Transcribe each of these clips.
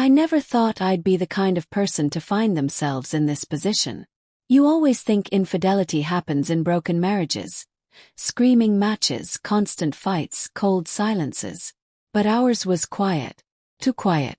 I never thought I'd be the kind of person to find themselves in this position. You always think infidelity happens in broken marriages. Screaming matches, constant fights, cold silences. But ours was quiet. Too quiet.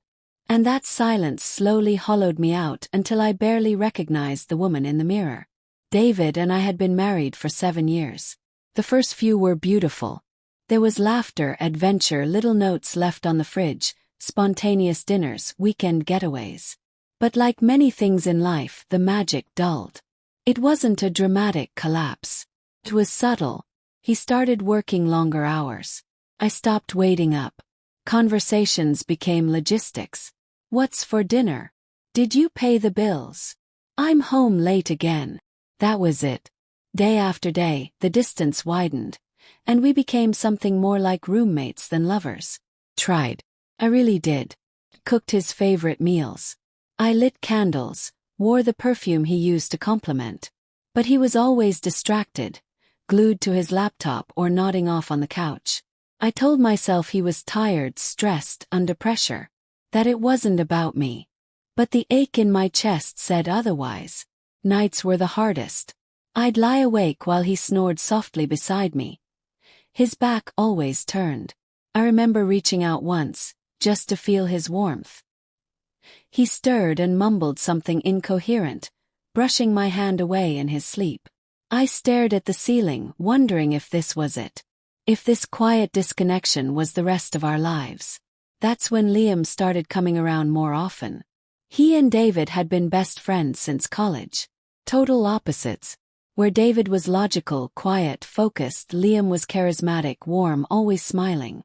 And that silence slowly hollowed me out until I barely recognized the woman in the mirror. David and I had been married for 7 years. The first few were beautiful. There was laughter, adventure, little notes left on the fridge, spontaneous dinners, weekend getaways. But like many things in life, the magic dulled. It wasn't a dramatic collapse. It was subtle. He started working longer hours. I stopped waiting up. Conversations became logistics. What's for dinner? Did you pay the bills? I'm home late again. That was it. Day after day, the distance widened, and we became something more like roommates than lovers. Tried. I really did. Cooked his favorite meals. I lit candles, wore the perfume he used to compliment. But he was always distracted, glued to his laptop or nodding off on the couch. I told myself he was tired, stressed, under pressure. That it wasn't about me. But the ache in my chest said otherwise. Nights were the hardest. I'd lie awake while he snored softly beside me. His back always turned. I remember reaching out once, just to feel his warmth. He stirred and mumbled something incoherent, brushing my hand away in his sleep. I stared at the ceiling, wondering if this was it. If this quiet disconnection was the rest of our lives. That's when Liam started coming around more often. He and David had been best friends since college. Total opposites. Where David was logical, quiet, focused, Liam was charismatic, warm, always smiling.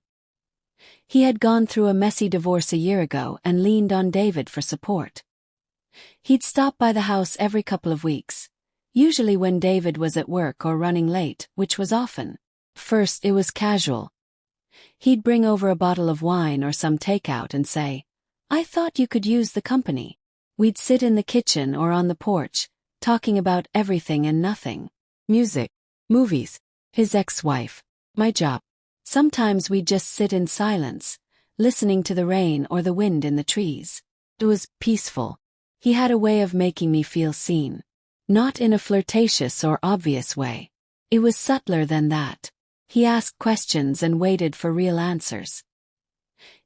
He had gone through a messy divorce a year ago and leaned on David for support. He'd stop by the house every couple of weeks, usually when David was at work or running late, which was often. First it was casual. He'd bring over a bottle of wine or some takeout and say, "I thought you could use the company." We'd sit in the kitchen or on the porch, talking about everything and nothing. Music, movies, his ex-wife, my job. Sometimes we'd just sit in silence, listening to the rain or the wind in the trees. It was peaceful. He had a way of making me feel seen. Not in a flirtatious or obvious way. It was subtler than that. He asked questions and waited for real answers.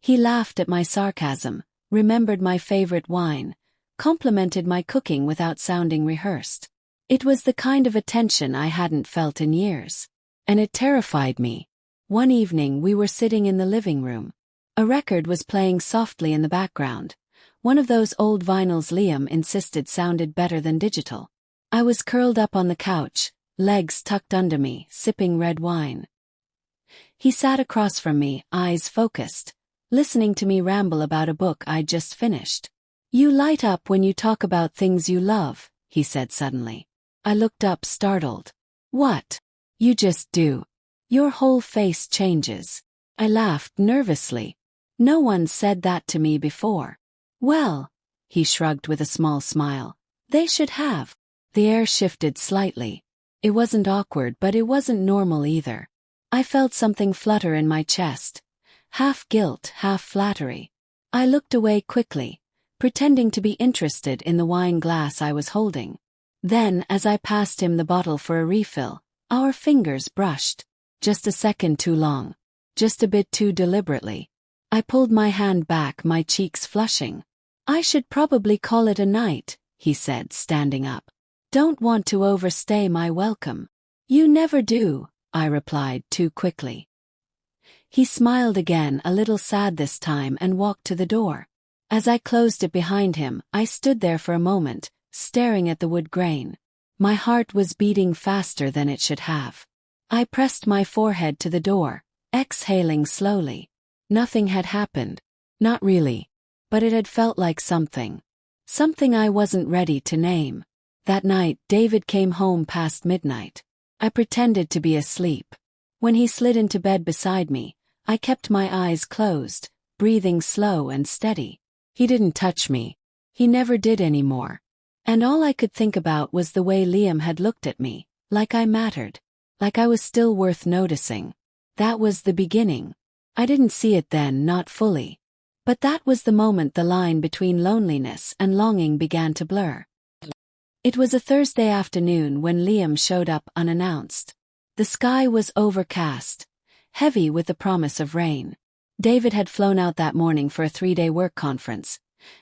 He laughed at my sarcasm, remembered my favorite wine, complimented my cooking without sounding rehearsed. It was the kind of attention I hadn't felt in years. And it terrified me. One evening we were sitting in the living room. A record was playing softly in the background, one of those old vinyls Liam insisted sounded better than digital. I was curled up on the couch, legs tucked under me, sipping red wine. He sat across from me, eyes focused, listening to me ramble about a book I'd just finished. "You light up when you talk about things you love," he said suddenly. I looked up, startled. "What?" "You just do. Your whole face changes." I laughed nervously. No one said that to me before. "Well," he shrugged with a small smile, "they should have." The air shifted slightly. It wasn't awkward, but it wasn't normal either. I felt something flutter in my chest, half guilt, half flattery. I looked away quickly, pretending to be interested in the wine glass I was holding. Then, as I passed him the bottle for a refill, our fingers brushed. Just a second too long. Just a bit too deliberately. I pulled my hand back, my cheeks flushing. "I should probably call it a night," he said, standing up. "Don't want to overstay my welcome." "You never do," I replied too quickly. He smiled again, a little sad this time, and walked to the door. As I closed it behind him, I stood there for a moment, staring at the wood grain. My heart was beating faster than it should have. I pressed my forehead to the door, exhaling slowly. Nothing had happened. Not really. But it had felt like something. Something I wasn't ready to name. That night, David came home past midnight. I pretended to be asleep. When he slid into bed beside me, I kept my eyes closed, breathing slow and steady. He didn't touch me. He never did anymore. And all I could think about was the way Liam had looked at me, like I mattered. Like I was still worth noticing. That was the beginning. I didn't see it then, not fully. But that was the moment the line between loneliness and longing began to blur. It was a Thursday afternoon when Liam showed up unannounced. The sky was overcast, heavy with the promise of rain. David had flown out that morning for a 3-day work conference,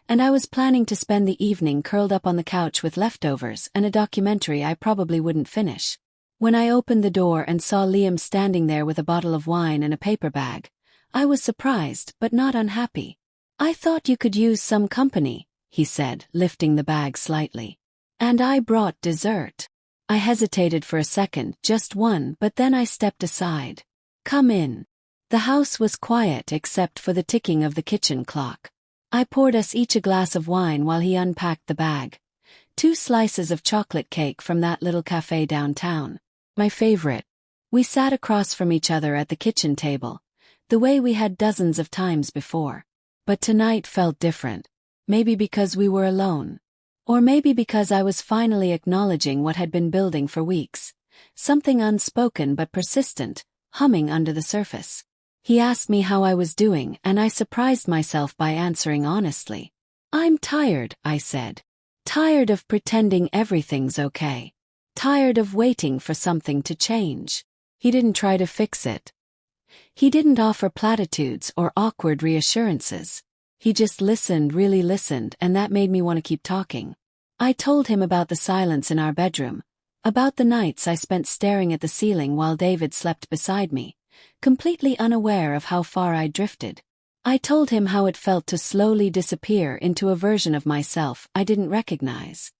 and I was planning to spend the evening curled up on the couch with leftovers and a documentary I probably wouldn't finish. When I opened the door and saw Liam standing there with a bottle of wine and a paper bag, I was surprised but not unhappy. "I thought you could use some company," he said, lifting the bag slightly. "And I brought dessert." I hesitated for a second, just one, but then I stepped aside. "Come in." The house was quiet except for the ticking of the kitchen clock. I poured us each a glass of wine while he unpacked the bag. 2 slices of chocolate cake from that little cafe downtown. My favorite. We sat across from each other at the kitchen table, the way we had dozens of times before. But tonight felt different. Maybe because we were alone. Or maybe because I was finally acknowledging what had been building for weeks. Something unspoken but persistent, humming under the surface. He asked me how I was doing, and I surprised myself by answering honestly. "I'm tired," I said. "Tired of pretending everything's okay. Tired of waiting for something to change." He didn't try to fix it. He didn't offer platitudes or awkward reassurances. He just listened, really listened, and that made me want to keep talking. I told him about the silence in our bedroom, about the nights I spent staring at the ceiling while David slept beside me, completely unaware of how far I drifted. I told him how it felt to slowly disappear into a version of myself I didn't recognize.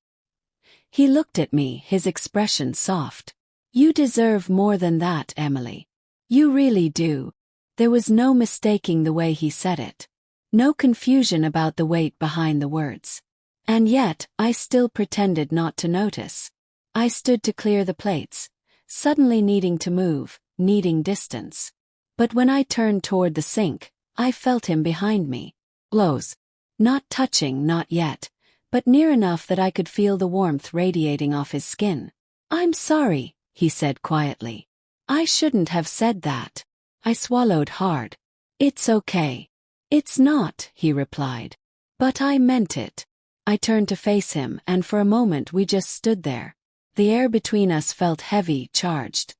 He looked at me, his expression soft. "You deserve more than that, Emily. You really do." There was no mistaking the way he said it. No confusion about the weight behind the words. And yet, I still pretended not to notice. I stood to clear the plates, suddenly needing to move, needing distance. But when I turned toward the sink, I felt him behind me. Close. Not touching, not yet, but near enough that I could feel the warmth radiating off his skin. "I'm sorry," he said quietly. "I shouldn't have said that." I swallowed hard. "It's okay." "It's not," he replied. "But I meant it." I turned to face him, and for a moment we just stood there. The air between us felt heavy, charged.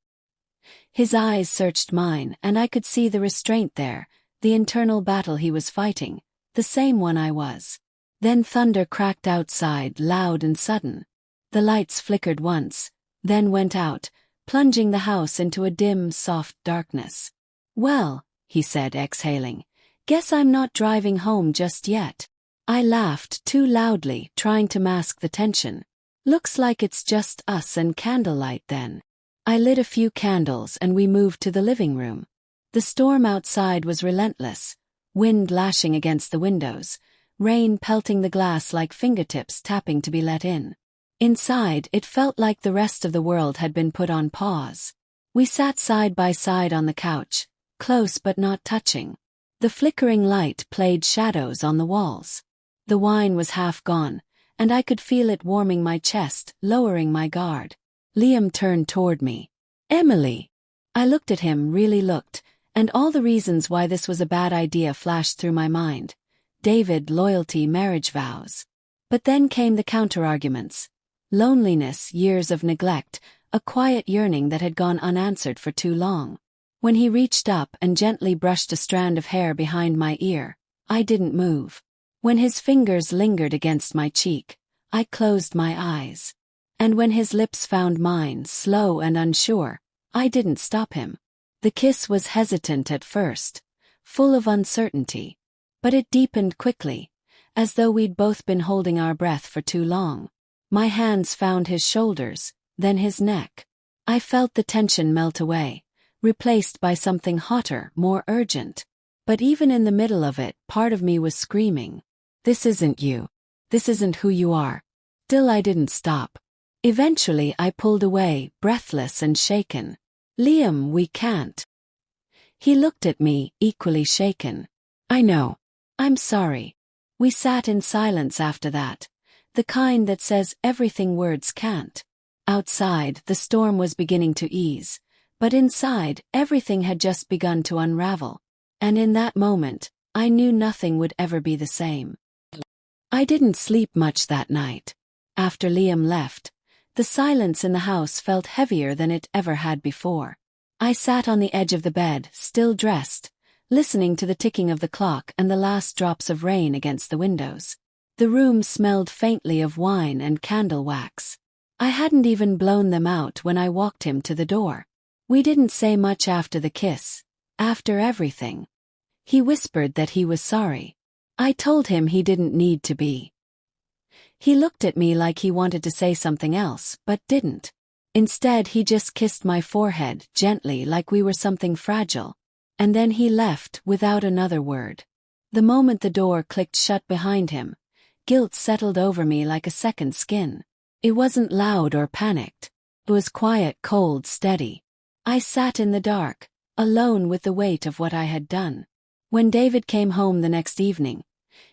His eyes searched mine, and I could see the restraint there, the internal battle he was fighting, the same one I was. Then thunder cracked outside, loud and sudden. The lights flickered once, then went out, plunging the house into a dim, soft darkness. "Well," he said, exhaling, "guess I'm not driving home just yet." I laughed too loudly, trying to mask the tension. "Looks like it's just us and candlelight then." I lit a few candles and we moved to the living room. The storm outside was relentless, wind lashing against the windows, rain pelting the glass like fingertips tapping to be let in. Inside, it felt like the rest of the world had been put on pause. We sat side by side on the couch, close but not touching. The flickering light played shadows on the walls. The wine was half gone, and I could feel it warming my chest, lowering my guard. Liam turned toward me. "Emily." I looked at him, really looked, and all the reasons why this was a bad idea flashed through my mind. David, loyalty, marriage vows. But then came the counter-arguments. Loneliness, years of neglect, a quiet yearning that had gone unanswered for too long. When he reached up and gently brushed a strand of hair behind my ear, I didn't move. When his fingers lingered against my cheek, I closed my eyes. And when his lips found mine, slow and unsure, I didn't stop him. The kiss was hesitant at first, full of uncertainty. But it deepened quickly, as though we'd both been holding our breath for too long. My hands found his shoulders, then his neck. I felt the tension melt away, replaced by something hotter, more urgent. But even in the middle of it, part of me was screaming, "This isn't you. This isn't who you are." Still I didn't stop. Eventually I pulled away, breathless and shaken. "Liam, we can't." He looked at me, equally shaken. "I know. I'm sorry." We sat in silence after that, the kind that says everything words can't. Outside, the storm was beginning to ease, but inside, everything had just begun to unravel. And in that moment, I knew nothing would ever be the same. I didn't sleep much that night. After Liam left, the silence in the house felt heavier than it ever had before. I sat on the edge of the bed, still dressed, listening to the ticking of the clock and the last drops of rain against the windows. The room smelled faintly of wine and candle wax. I hadn't even blown them out when I walked him to the door. We didn't say much after the kiss, after everything. He whispered that he was sorry. I told him he didn't need to be. He looked at me like he wanted to say something else, but didn't. Instead, he just kissed my forehead gently like we were something fragile. And then he left without another word. The moment the door clicked shut behind him, guilt settled over me like a second skin. It wasn't loud or panicked. It was quiet, cold, steady. I sat in the dark, alone with the weight of what I had done. When David came home the next evening,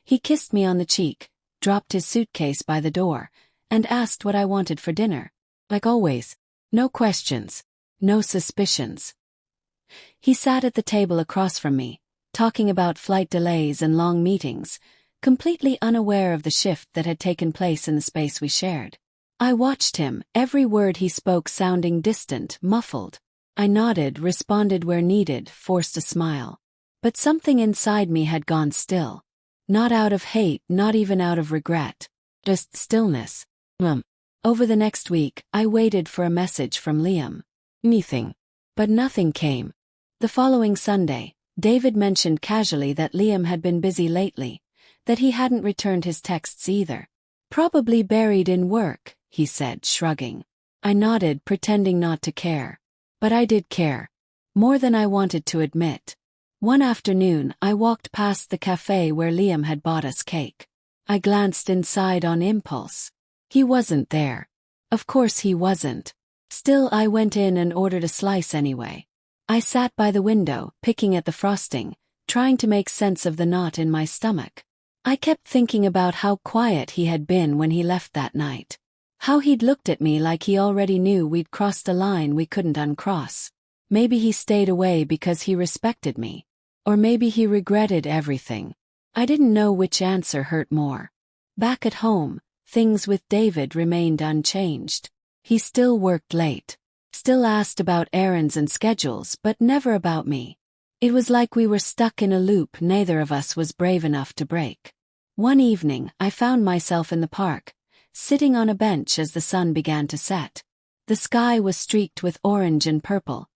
he kissed me on the cheek, dropped his suitcase by the door, and asked what I wanted for dinner. Like always, no questions, no suspicions. He sat at the table across from me, talking about flight delays and long meetings, completely unaware of the shift that had taken place in the space we shared. I watched him, every word he spoke sounding distant, muffled. I nodded, responded where needed, forced a smile. But something inside me had gone still. Not out of hate, not even out of regret. Just stillness. Over the next week, I waited for a message from Liam. Nothing. But nothing came. The following Sunday, David mentioned casually that Liam had been busy lately, that he hadn't returned his texts either. Probably buried in work, he said, shrugging. I nodded, pretending not to care. But I did care. More than I wanted to admit. One afternoon, I walked past the cafe where Liam had bought us cake. I glanced inside on impulse. He wasn't there. Of course he wasn't. Still, I went in and ordered a slice anyway. I sat by the window, picking at the frosting, trying to make sense of the knot in my stomach. I kept thinking about how quiet he had been when he left that night. How he'd looked at me like he already knew we'd crossed a line we couldn't uncross. Maybe he stayed away because he respected me. Or maybe he regretted everything. I didn't know which answer hurt more. Back at home, things with David remained unchanged. He still worked late. Still asked about errands and schedules, but never about me. It was like we were stuck in a loop neither of us was brave enough to break. One evening, I found myself in the park, sitting on a bench as the sun began to set. The sky was streaked with orange and purple,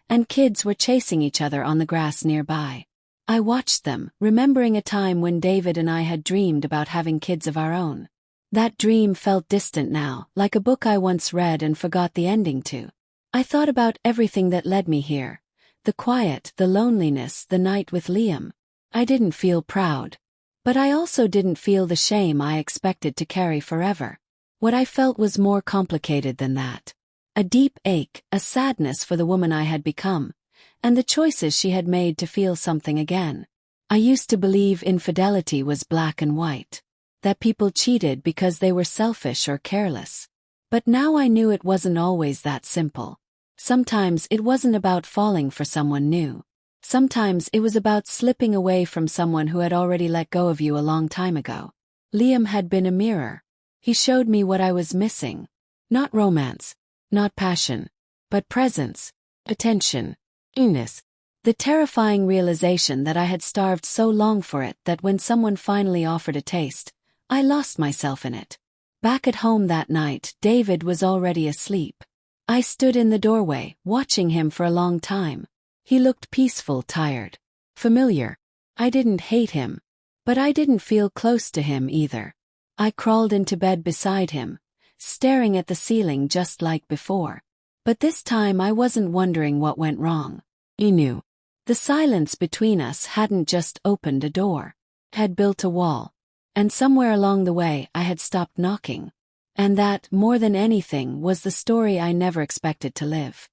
and kids were chasing each other on the grass nearby. I watched them, remembering a time when David and I had dreamed about having kids of our own. That dream felt distant now, like a book I once read and forgot the ending to. I thought about everything that led me here. The quiet, the loneliness, the night with Liam. I didn't feel proud. But I also didn't feel the shame I expected to carry forever. What I felt was more complicated than that. A deep ache, a sadness for the woman I had become, and the choices she had made to feel something again. I used to believe infidelity was black and white, that people cheated because they were selfish or careless. But now I knew it wasn't always that simple. Sometimes it wasn't about falling for someone new. Sometimes it was about slipping away from someone who had already let go of you a long time ago. Liam had been a mirror. He showed me what I was missing. Not romance, not passion, but presence, attention, newness. The terrifying realization that I had starved so long for it that when someone finally offered a taste, I lost myself in it. Back at home that night, David was already asleep. I stood in the doorway, watching him for a long time. He looked peaceful, tired, familiar. I didn't hate him, but I didn't feel close to him either. I crawled into bed beside him, staring at the ceiling just like before. But this time I wasn't wondering what went wrong. He knew. The silence between us hadn't just opened a door. It had built a wall. And somewhere along the way I had stopped knocking. And that, more than anything, was the story I never expected to live.